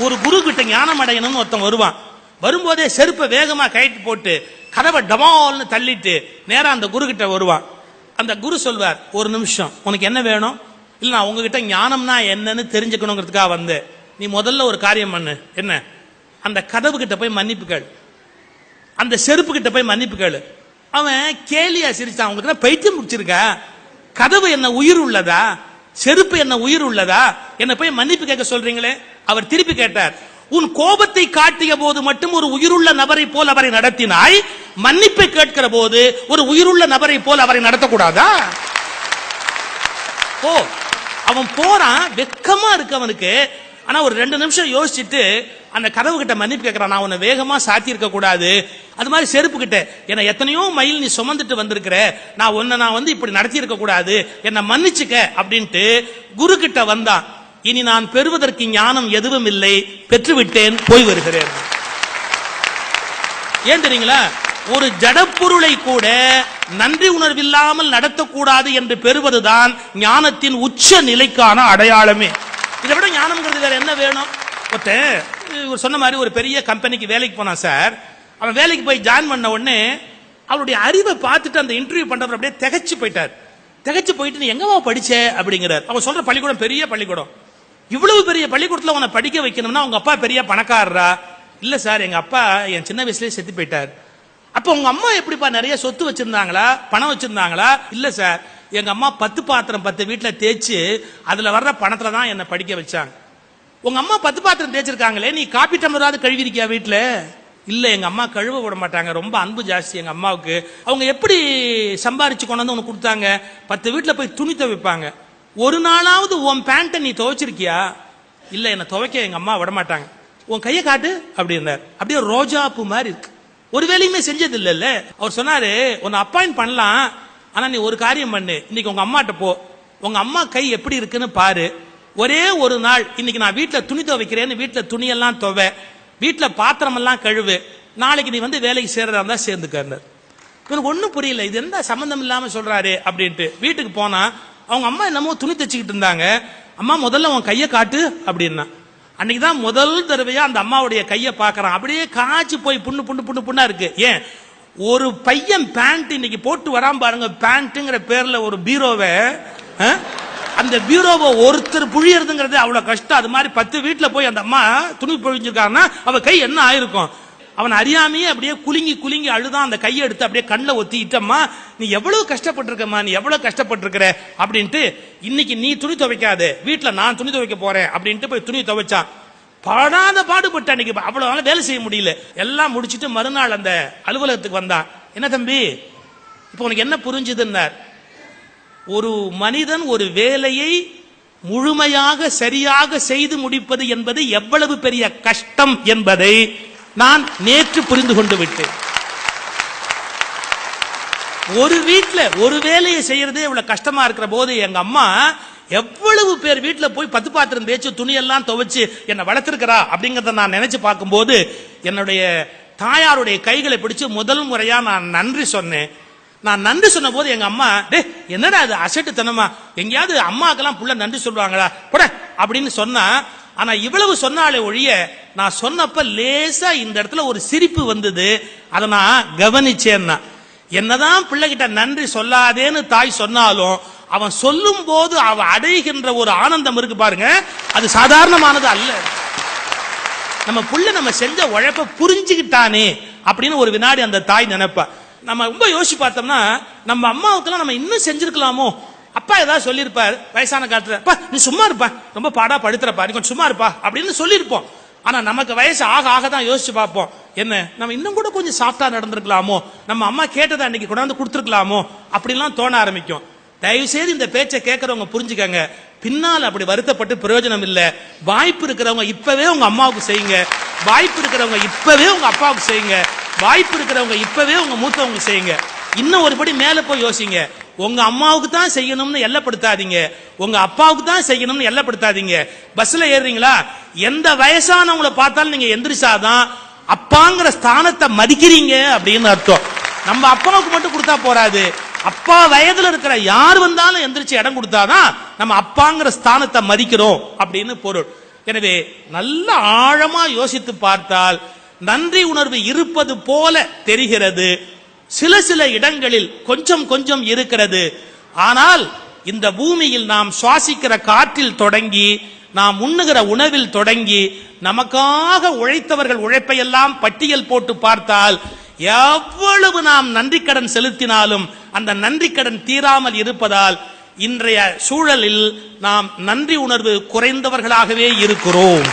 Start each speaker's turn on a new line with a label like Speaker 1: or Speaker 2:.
Speaker 1: ஒரு குரு கிட்ட ஞானம் அடையணும்னு ஒருத்தன் வருவான். வரும்போதே செருப்பை வேகமா கயிட்டு போட்டு கதவை டமால்னு தள்ளிட்டு நேரா அந்த குரு கிட்ட வருவான். அந்த குரு சொல்வார், ஒரு நிமிஷம், உனக்கு என்ன வேணும்? இல்ல நான் உங்ககிட்ட ஞானம்னா என்னன்னு தெரிஞ்சுக்கணுங்கிறதுக்காக வந்து நீ முதல்ல ஒரு காரியம் பண்ணு. என்ன? அந்த கதவு கிட்ட போய் மன்னிப்பு கேளு, அந்த செருப்பு கிட்ட போய் மன்னிப்பு கேளு. அவன் கேலியா சிரிச்சான். உங்களுக்கு பைத்தியம் முடிச்சிருக்கா? கதவு என்ன உயிர் உள்ளதா? செருப்பு என்ன உயிர் உள்ளதா? என்ன போய் மன்னிப்பு கேட்க சொல்றீங்களே? அவர் திருப்பி கேட்டார், உன் கோபத்தை காட்டிய போது மட்டும் ஒரு உயிருள்ள நபரை போல் அவரை நடத்தினாய், மன்னிப்பை கேட்கிற போது ஒரு உயிருள்ள நபரை போல் அவரை நடத்தக்கூடாதா? ஓ, அவன் போறான், வெக்கமா இருக்கு அவனுக்கு. ஆனா ஒரு 2 நிமிஷம் யோசிச்சுட்டு அந்த கதவு கிட்ட மன்னிப்பு கேட்கிறான். நான் உன்னை வேகமா சாத்தி இருக்க கூடாது. அது மாதிரி செருப்பு கிட்ட, என்ன எத்தனையோ மைல் நீ சுமந்துட்டு வந்திருக்கிற, நான் வந்து இப்படி நடத்தி இருக்க கூடாது, என்ன மன்னிச்சுக்க அப்படின்ட்டு குரு கிட்ட வந்தான். இனி நான் பெறுவதற்கு ஞானம் எதுவும் இல்லை, பெற்றுவிட்டேன், போய் வருகிறேன். ஏன் தெரியுங்களா? ஒரு ஜடப்பொருளை கூட நன்றி உணர்வில்லாமல் நடத்தக்கூடாது என்று பெறுவதுதான் ஞானத்தின் உச்ச நிலைக்கான அடையாளமே. இதை விட ஞானம்ங்கிறது வேற என்ன வேணும்? ஒருத்தன் சொன்ன மாதிரி ஒரு பெரிய கம்பெனிக்கு வேலைக்கு போனான் சார். அவன் வேலைக்கு போய் ஜாயின் பண்ண உடனே அவருடைய அறிவை பார்த்துட்டு அந்த இன்டர்வியூ பண்றவர் அப்படியே திகைச்சு போயிட்டார். திகைச்சு போயிட்டு, நீ எங்கவா படிச்ச அப்படிங்கிறார். அவன் சொல்ற பள்ளிக்கூடம் பெரிய பள்ளிக்கூடம். இவ்வளவு பெரிய பள்ளிக்கூடத்துல உன்னை படிக்க வைக்கணும்னா உங்க அப்பா பெரிய பணக்காரரா? இல்ல சார், எங்க அப்பா என் சின்ன வயசுலயே செத்து போயிட்டார். அப்ப உங்க அம்மா எப்படிப்பா, நிறைய சொத்து வச்சிருந்தாங்களா, பணம் வச்சிருந்தாங்களா? இல்ல சார், எங்க அம்மா 10 பாத்திரம் 10 வீட்டுல தேய்ச்சு அதுல வர்ற பணத்துல தான் என்ன படிக்க வச்சாங்க. உங்க அம்மா 10 பாத்திரம் தேய்ச்சிருக்காங்களே, நீ காப்பி டம்ளராவது கழுவிருக்கியா வீட்டுல? இல்ல, எங்க அம்மா கழுவ விட மாட்டாங்க, ரொம்ப அன்பு ஜாஸ்தி எங்க அம்மாவுக்கு. அவங்க எப்படி சம்பாரிச்சு கொண்டு வந்து உனக்கு கொடுத்தாங்க? 10 வீட்டுல போய் துணி துவைப்பாங்க. ஒரு நாளாவது உன் பேண்ட்டை நீ துவைச்சிருக்கியா? இல்ல, என்ன துவைக்க எங்க அம்மா விட மாட்டாங்க. உன் கையை காட்டு அப்படின்னார். அப்படியே ரோஜா பூ மாதிரி இருக்கு, ஒரு வேலையுமே செஞ்சது இல்ல. அவர் சொன்னாரு, உன்னை அப்பாயிண்ட் பண்ணலாம், ஆனா நீ ஒரு காரியம் பண்ணு, இன்னைக்கு உங்க அம்மாட்ட போ, உங்க அம்மா கை எப்படி இருக்குன்னு பாரு, ஒரே ஒரு நாள் இன்னைக்கு நான் வீட்டுல துணி துவைக்கிறேன்னு வீட்டுல துணியெல்லாம் துவை, வீட்டுல பாத்திரம் எல்லாம் கழுவு, நாளைக்கு நீ வந்து வேலைக்கு சேர்றதா இருந்தா சேர்ந்துக்காரு. எனக்கு ஒன்னும் புரியல, இது எந்த சம்பந்தம் இல்லாம சொல்றாரு அப்படின்ட்டு வீட்டுக்கு போனா அவங்க அம்மா என்னமோ துணி தைச்சுக்கிட்டு இருந்தாங்க. அம்மா முதல்ல உன் கையை காட்டு அப்படின்னா. அன்னைக்குதான் முதல் தடவையா அந்த அம்மாவுடைய கையை பாக்குறான். அப்படியே காய்ச்சி போய் புண்ணு புண்ணு புண்ணு புண்ணா இருக்கு. ஏன்? ஒரு பையன் பேண்ட் இன்னைக்கு போட்டு வராம பாருங்க, பேண்ட்ங்கிற பேர்ல ஒரு பீரோவை, அந்த பீரோவை ஒருத்தர் புழியறதுங்கிறது அவ்வளவு கஷ்டம். அது மாதிரி 10 வீட்டுல போய் அந்த அம்மா துணி புழிஞ்சிருக்காங்கன்னா அவ கை என்ன ஆயிருக்கும்? அவன் அறியாமையே அப்படியே குலுங்கி குலுங்கி அழுதான். அந்த கையை எடுத்து அப்படியே கண்ணில் ஒத்திட்டம்மா, நீ எவ்வளவு கஷ்டப்பட்டிருக்கம்மா, நீ எவ்வளவு கஷ்டப்பட்டிருக்கிற அப்படின்ட்டு, இன்னைக்கு நீ துணி துவைக்காது, வீட்டுல நான் துணி துவைக்க போறேன் அப்படின்ட்டு போய் துணி துவைச்சான். படாத பாடுபட்டு அன்னைக்கு அவ்வளவு வேலை செய்ய முடியல. எல்லாம் முடிச்சுட்டு மறுநாள் அந்த அலுவலகத்துக்கு வந்தான். என்ன தம்பி, இப்ப உனக்கு என்ன புரிஞ்சுதுன்னார். ஒரு மனிதன் ஒரு வேலையை முழுமையாக சரியாக செய்து முடிப்பது என்பது எவ்வளவு பெரிய கஷ்டம் என்பதை நான் நேற்று புரிந்து கொண்டு விட்டேன். ஒரு வீட்டுல ஒரு வேலையை செய்யறதே இவ்வளவு கஷ்டமா இருக்கிற போது எங்க அம்மா எவ்வளவு பேர் வீட்டுல போய் 10 பாத்திரம் தேய்ச்சி துணியெல்லாம் துவைச்சு என்னை வளர்த்திருக்கிறா அப்படிங்கறத நான் நினைச்சு பார்க்கும்போது என்னுடைய தாயாருடைய கைகளை பிடிச்சு முதல் முறையா நான் நன்றி சொன்னேன். நான் நன்றி சொன்ன போது எங்க அம்மா, டே என்னடா அது அசட்டுத்தனமா, எங்கேயாவது அம்மாக்கெல்லாம் புள்ள நன்றி சொல்லுவாங்களா கூட அப்படின்னு சொன்னா. ஆனா இவ்வளவு சொன்னாலே ஒழிய நான் சொன்னப்ப லேசா இந்த இடத்துல ஒரு சிரிப்பு வந்தது. அதை நான் கவனிச்சேன்னா, என்னதான் பிள்ளைகிட்ட நன்றி சொல்லாதேன்னு தாய் சொன்னாலும் அவன் சொல்லும் போது அவன் அடைகின்ற ஒரு ஆனந்தம் இருக்கு பாருங்க, அது சாதாரணமானது அல்ல. நம்ம புள்ள நம்ம செஞ்ச உழைப்ப புரிஞ்சுக்கிட்டானே அப்படின்னு ஒரு வினாடி அந்த தாய் நினைப்பா. நம்ம ரொம்ப யோசிச்சு பார்த்தோம்னா நம்ம அம்மாவுக்கெல்லாம் நம்ம இன்னும் செஞ்சிருக்கலாமோ. அப்பா ஏதாவது சொல்லியிருப்பார் வயசான காலத்துல, நீ சும்மா இருப்பா, ரொம்ப பாடா படுத்துறப்பா, நீ கொஞ்சம் சும்மா இருப்பா அப்படின்னு சொல்லியிருப்போம். ஆனா நமக்கு வயசு ஆக ஆக தான் யோசிச்சு பார்ப்போம், என்ன நம்ம இன்னும் கூட கொஞ்சம் சாஃப்டா நடந்திருக்கலாமோ, நம்ம அம்மா கேட்டதை அன்னைக்கு கொண்டாந்து கொடுத்துருக்கலாமோ அப்படிலாம் தோண ஆரம்பிக்கும். தயவு செய்து இந்த பேச்சை கேட்கறவங்க புரிஞ்சுக்கங்க, பின்னால் அப்படி வருத்தப்பட்டு பிரயோஜனம் இல்ல. வாய்ப்பு இருக்கிறவங்க இப்பவே உங்க அம்மாவுக்கு செய்யுங்க, வாய்ப்பு இருக்கிறவங்க இப்பவே உங்க அப்பாவுக்கு செய்யுங்க, வாய்ப்பு இருக்கிறவங்க இப்பவே உங்க மூத்தவங்களுக்கு செய்யுங்க. இன்னும் ஒருபடி மேல போய் யோசிங்க, உங்க அம்மாவுக்கு தான் செய்யணும்னு எல்லப்படுத்தாதீங்க, உங்க அப்பாவுக்கு தான் செய்யணும்னு எல்லப்படுத்தாதீங்க. பஸ்ல ஏறுறீங்களா, எந்த வயசானவங்களை பார்த்தாலும் நீங்க எந்திரிச்சாதான் அப்பாங்கிற ஸ்தானத்தை மதிக்கிறீங்க அப்படின்னு அர்த்தம். நம்ம அப்பாவுக்கு மட்டும் கொடுத்தா போறாது, அப்பா வயதுல இருக்கிற யார் வந்தாலும் எந்திரிச்சு இடம் கொடுத்தாதான் நம்ம அப்பாங்கிற ஸ்தானத்தை மதிக்கிறோம் அப்படின்னு பொருள். எனவே நல்ல ஆழமா யோசித்து பார்த்தால் நன்றி உணர்வு இருப்பது போல தெரிகிறது. சில இடங்களில் கொஞ்சம் கொஞ்சம் இருக்கிறது. ஆனால் இந்த பூமியில் நாம் சுவாசிக்கிற காற்றில் தொடங்கி, நாம் உண்ணுகிற உணவில் தொடங்கி, நமக்காக உழைத்தவர்கள் உழைப்பையெல்லாம் பட்டியல் போட்டு பார்த்தால் எவ்வளவு நாம் நன்றி கடன் செலுத்தினாலும் அந்த நன்றி கடன் தீராமல் இருப்பதால் இன்றைய சூழலில் நாம் நன்றி உணர்வு குறைந்தவர்களாகவே இருக்கிறோம்.